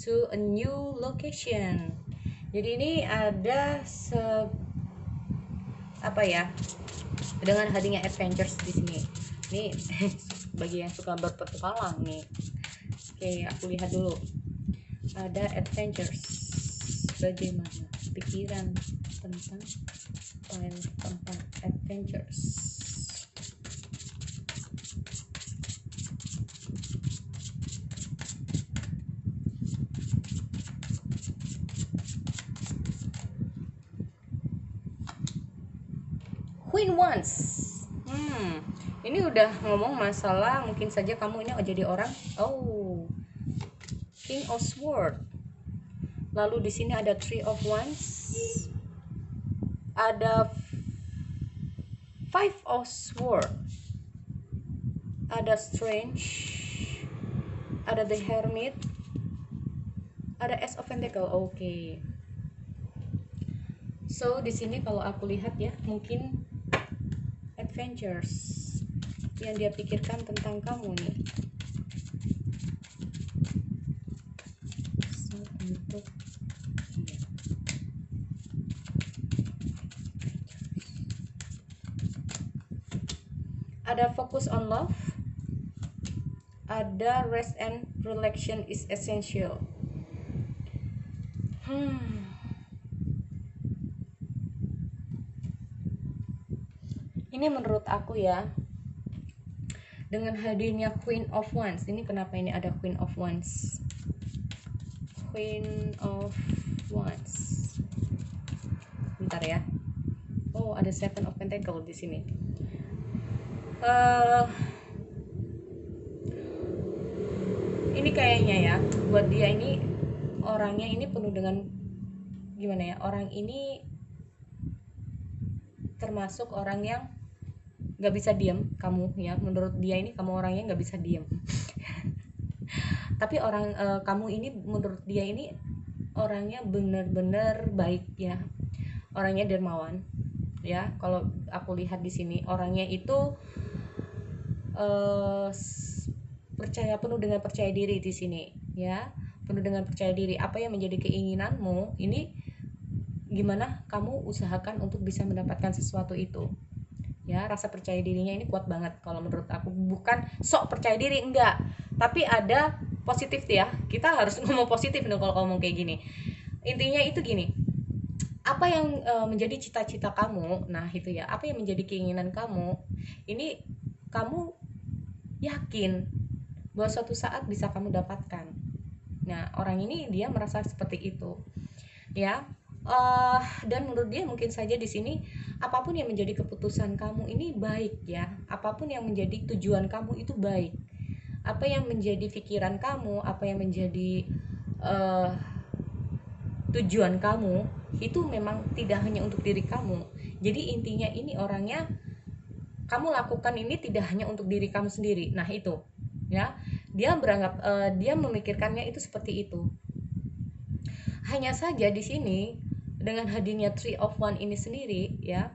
to a new location. Jadi ini ada apa ya? Dengan hadirnya adventures di sini. Ini bagi yang suka berpetualang nih. Oke, aku lihat dulu. Ada adventures. Bagaimana pikiran tentang file keempat adventures. Queen once. Ini udah ngomong masalah mungkin saja kamu ini jadi orang. Oh, King of Sword. Lalu di sini ada Three of Wands. Ada Five of Sword. Ada Strange. Ada The Hermit. Ada Ace of Pentacle. Oke. So di sini kalau aku lihat ya, mungkin adventures yang dia pikirkan tentang kamu nih. So, untuk ada focus on love, ada rest and relaxation is essential. Ini menurut aku ya, dengan hadirnya Queen of Wands, ini kenapa ini ada Queen of Wands? Queen of Wands. Bentar ya. Oh, ada Seven of Pentacle di sini. Ini kayaknya ya, buat dia ini orangnya ini penuh dengan gimana ya? Orang ini termasuk orang yang nggak bisa diam. Kamu ya, menurut dia ini kamu orangnya nggak bisa diam. Tapi kamu ini menurut dia ini orangnya benar-benar baik ya, orangnya dermawan ya. Kalau aku lihat di sini orangnya itu penuh dengan percaya diri di sini ya, penuh dengan percaya diri. Apa yang menjadi keinginanmu ini, gimana kamu usahakan untuk bisa mendapatkan sesuatu itu ya. Rasa percaya dirinya ini kuat banget kalau menurut aku. Bukan sok percaya diri, enggak, tapi ada positif ya. Kita harus ngomong positif nih kalau ngomong kayak gini. Intinya itu gini, apa yang menjadi cita-cita kamu, nah itu ya, apa yang menjadi keinginan kamu ini, kamu yakin bahwa suatu saat bisa kamu dapatkan. Nah, orang ini dia merasa seperti itu ya. Dan menurut dia mungkin saja di sini apapun yang menjadi keputusan kamu ini baik ya, apapun yang menjadi tujuan kamu itu baik. Apa yang menjadi pikiran kamu, apa yang menjadi tujuan kamu itu memang tidak hanya untuk diri kamu. Jadi intinya ini orangnya, kamu lakukan ini tidak hanya untuk diri kamu sendiri. Nah itu ya, dia beranggap dia memikirkannya itu seperti itu. Hanya saja di sini dengan hadirnya Three of Wands ini sendiri ya,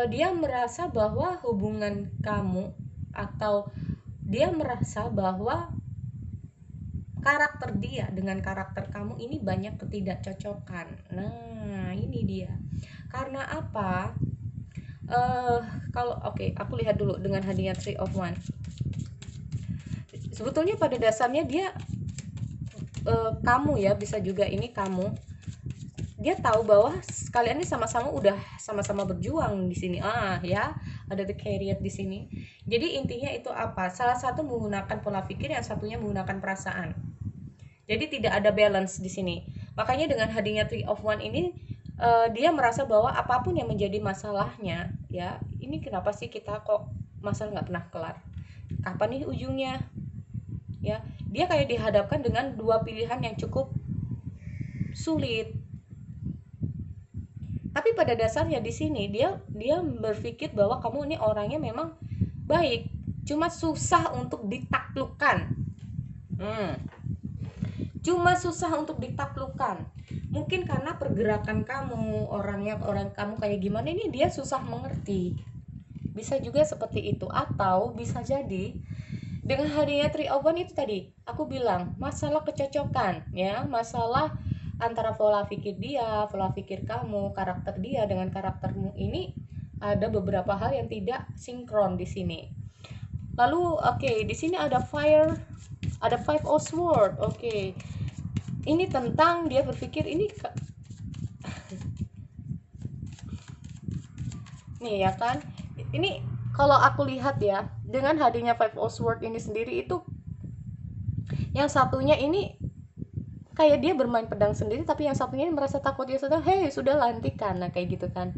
dia merasa bahwa hubungan kamu, atau dia merasa bahwa karakter dia dengan karakter kamu ini banyak ketidakcocokan. Nah ini dia. Karena apa? Kalau aku lihat dulu dengan hadirnya Three of Wands. Sebetulnya pada dasarnya dia kamu ya, bisa juga ini kamu, dia tahu bahwa kalian ini sama-sama udah sama-sama berjuang di sini. Ya, ada the Chariot di sini. Jadi intinya itu apa? Salah satu menggunakan pola pikir, yang satunya menggunakan perasaan. Jadi tidak ada balance di sini. Makanya dengan hadirnya Three of Wands ini, dia merasa bahwa apapun yang menjadi masalahnya ya, ini kenapa sih kita kok masalah nggak pernah kelar. Kapan nih ujungnya? Ya, dia kayak dihadapkan dengan dua pilihan yang cukup sulit. Tapi pada dasarnya di sini dia berpikir bahwa kamu ini orangnya memang baik, cuma susah untuk ditaklukkan. Cuma susah untuk ditaklukkan. Mungkin karena pergerakan kamu, orang kamu kayak gimana, ini dia susah mengerti. Bisa juga seperti itu, atau bisa jadi dengan hadirnya Three of Wands itu tadi aku bilang masalah kecocokan, ya, masalah antara pola pikir dia, pola pikir kamu, karakter dia dengan karaktermu ini ada beberapa hal yang tidak sinkron di sini. Lalu di sini ada Five of Swords. Ini tentang dia berpikir ini nih ya kan. Ini kalau aku lihat ya, dengan hadirnya Five of Swords ini sendiri itu yang satunya ini kayak dia bermain pedang sendiri, tapi yang satunya ini merasa takut. Dia sudah, sudah lantikan, nah kayak gitu kan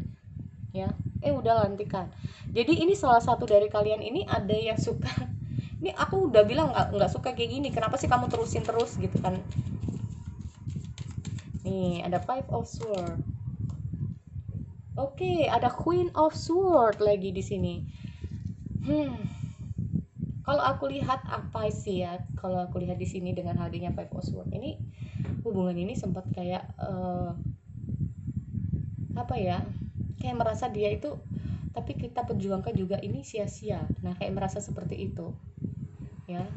ya, udah lantikan. Jadi ini salah satu dari kalian ini ada yang suka ini aku udah bilang nggak suka kayak gini, kenapa sih kamu terusin terus gitu kan. Nih ada Five of Swords. Ada Queen of Swords lagi di sini. Kalau aku lihat apa sih ya? Kalau aku lihat di sini dengan hadirnya Five of Swords ini, hubungan ini sempat kayak apa ya? Kayak merasa dia itu, tapi kita perjuangkan juga ini sia-sia. Nah, kayak merasa seperti itu. Ya.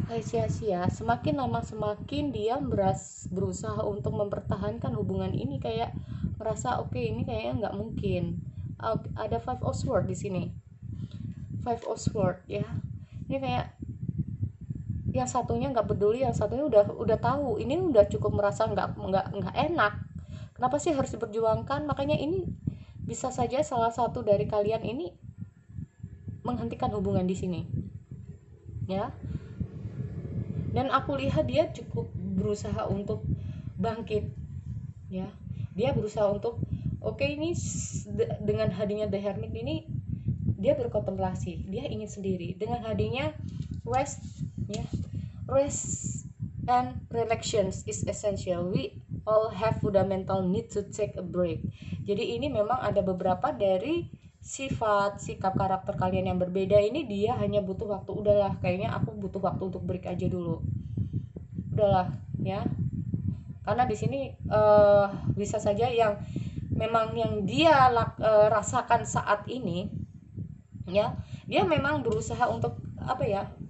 Kayak sia-sia. Semakin lama semakin dia berusaha untuk mempertahankan hubungan ini, kayak merasa ini kayaknya nggak mungkin. Ada Five of Swords di sini. Five of Swords ya. Ini kayak yang satunya nggak peduli, yang satunya udah tahu ini udah cukup merasa nggak enak. Kenapa sih harus diperjuangkan? Makanya ini bisa saja salah satu dari kalian ini menghentikan hubungan di sini, ya. Dan aku lihat dia cukup berusaha untuk bangkit, ya. Dia berusaha untuk ini dengan hadirnya The Hermit ini dia berkontemplasi, dia ingin sendiri. Dengan hadirnya rest, ya, rest and relaxation is essential. We all have fundamental need to take a break. Jadi ini memang ada beberapa dari sifat sikap karakter kalian yang berbeda ini, dia hanya butuh waktu. Udahlah, kayaknya aku butuh waktu untuk break aja dulu. Udahlah, ya. Karena di sini bisa saja yang memang yang dia rasakan saat ini, ya, dia memang berusaha untuk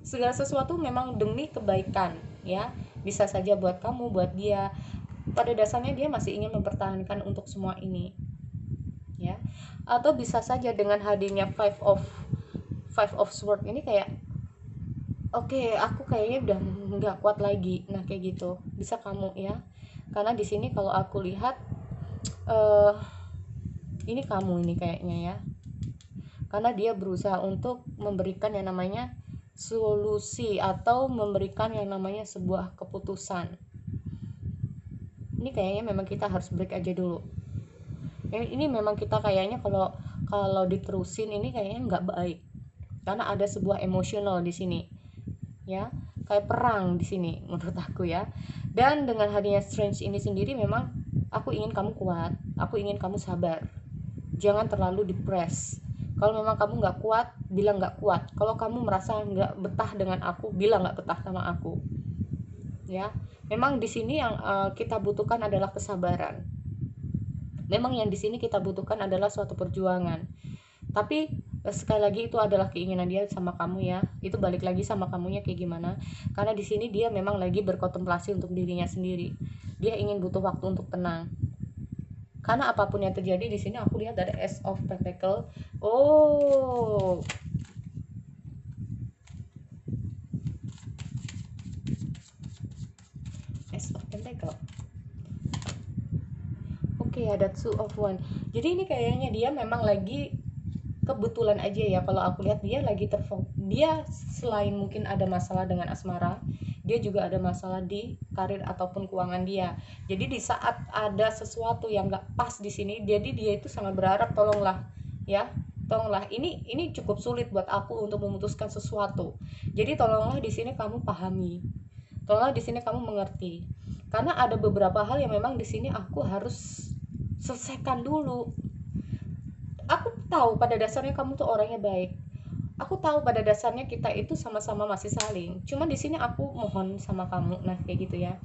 segala sesuatu memang demi kebaikan, ya. Bisa saja buat kamu, buat dia, pada dasarnya dia masih ingin mempertahankan untuk semua ini, ya. Atau bisa saja dengan hadirnya Five of Swords ini kayak aku kayaknya udah nggak kuat lagi. Nah kayak gitu bisa kamu, ya. Karena di sini kalau aku lihat ini kamu ini kayaknya, ya. Karena dia berusaha untuk memberikan yang namanya solusi atau memberikan yang namanya sebuah keputusan. Ini kayaknya memang kita harus break aja dulu. Ini memang kita kayaknya kalau diterusin ini kayaknya nggak baik. Karena ada sebuah emosional di sini, ya, kayak perang di sini menurut aku, ya. Dan dengan hadirnya Strange ini sendiri, memang aku ingin kamu kuat, aku ingin kamu sabar, jangan terlalu depres. Kalau memang kamu nggak kuat, bilang nggak kuat. Kalau kamu merasa nggak betah dengan aku, bilang nggak betah sama aku, ya. Memang di sini yang kita butuhkan adalah kesabaran. Memang yang di sini kita butuhkan adalah suatu perjuangan. Tapi sekali lagi itu adalah keinginan dia sama kamu, ya. Itu balik lagi sama kamunya kayak gimana. Karena di sini dia memang lagi berkontemplasi untuk dirinya sendiri. Dia ingin butuh waktu untuk tenang. Karena apapun yang terjadi di sini aku lihat ada Ace of Pentacle. Ace of Pentacle. Ada Two of Wands. Jadi ini kayaknya dia memang lagi kebetulan aja, ya, kalau aku lihat dia lagi dia selain mungkin ada masalah dengan asmara, dia juga ada masalah di karir ataupun keuangan dia. Jadi di saat ada sesuatu yang nggak pas di sini, jadi dia itu sangat berharap tolonglah, ya, tolonglah, ini cukup sulit buat aku untuk memutuskan sesuatu. Jadi tolonglah di sini kamu pahami, tolonglah di sini kamu mengerti, karena ada beberapa hal yang memang di sini aku harus selesaikan dulu. Aku tahu pada dasarnya kamu tuh orangnya baik, aku tahu pada dasarnya kita itu sama-sama masih saling, cuman di sini aku mohon sama kamu, nah kayak gitu ya,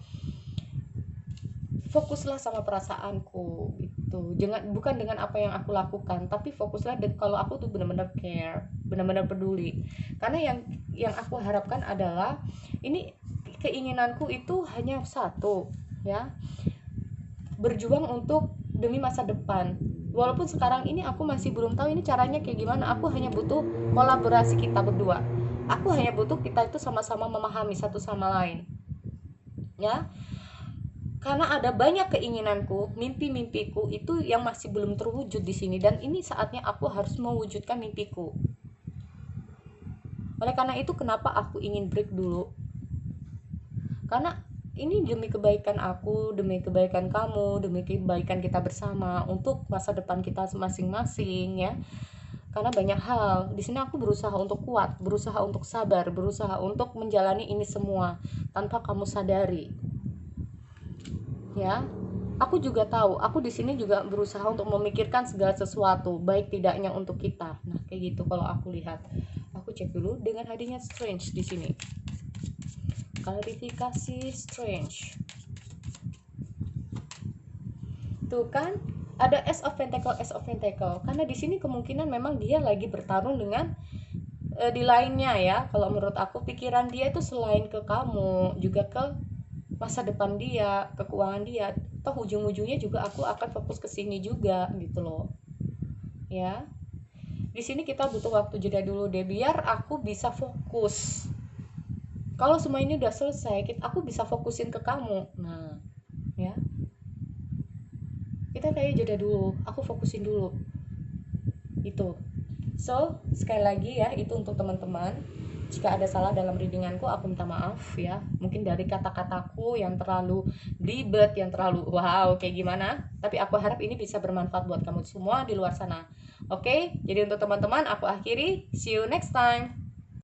fokuslah sama perasaanku gitu, jangan, bukan dengan apa yang aku lakukan, tapi fokuslah kalau aku tuh benar-benar care, benar-benar peduli. Karena yang aku harapkan adalah ini, keinginanku itu hanya satu ya, berjuang untuk demi masa depan. Walaupun sekarang ini aku masih belum tahu ini caranya kayak gimana, aku hanya butuh kolaborasi kita berdua, aku hanya butuh kita itu sama-sama memahami satu sama lain ya. Karena ada banyak keinginanku, mimpi-mimpiku itu yang masih belum terwujud di sini, dan ini saatnya aku harus mewujudkan mimpiku. Oleh karena itu kenapa aku ingin break dulu, karena ini demi kebaikan aku, demi kebaikan kamu, demi kebaikan kita bersama untuk masa depan kita masing-masing ya. Karena banyak hal di sini aku berusaha untuk kuat, berusaha untuk sabar, berusaha untuk menjalani ini semua tanpa kamu sadari ya. Aku juga tahu, aku di sini juga berusaha untuk memikirkan segala sesuatu, baik tidaknya untuk kita. Nah, kayak gitu kalau aku lihat. Aku cek dulu dengan hadirnya Strange di sini. Klarifikasi Strange. Tuh kan, ada Ace of Pentacle, Ace of Pentacle. Karena di sini kemungkinan memang dia lagi bertarung dengan di lainnya ya. Kalau menurut aku pikiran dia itu selain ke kamu, juga ke masa depan dia, ke keuangan dia. Toh ujung-ujungnya juga aku akan fokus ke sini juga gitu loh. Ya. Di sini kita butuh waktu jeda dulu deh biar aku bisa fokus. Kalau semua ini udah selesai, aku bisa fokusin ke kamu. Nah, ya. Kita kayak jeda dulu, aku fokusin dulu. Itu. So, sekali lagi ya, itu untuk teman-teman. Jika ada salah dalam readinganku, aku minta maaf ya. Mungkin dari kata-kataku yang terlalu ribet, yang terlalu wow kayak gimana. Tapi aku harap ini bisa bermanfaat buat kamu semua di luar sana. Oke, jadi untuk teman-teman aku akhiri. See you next time.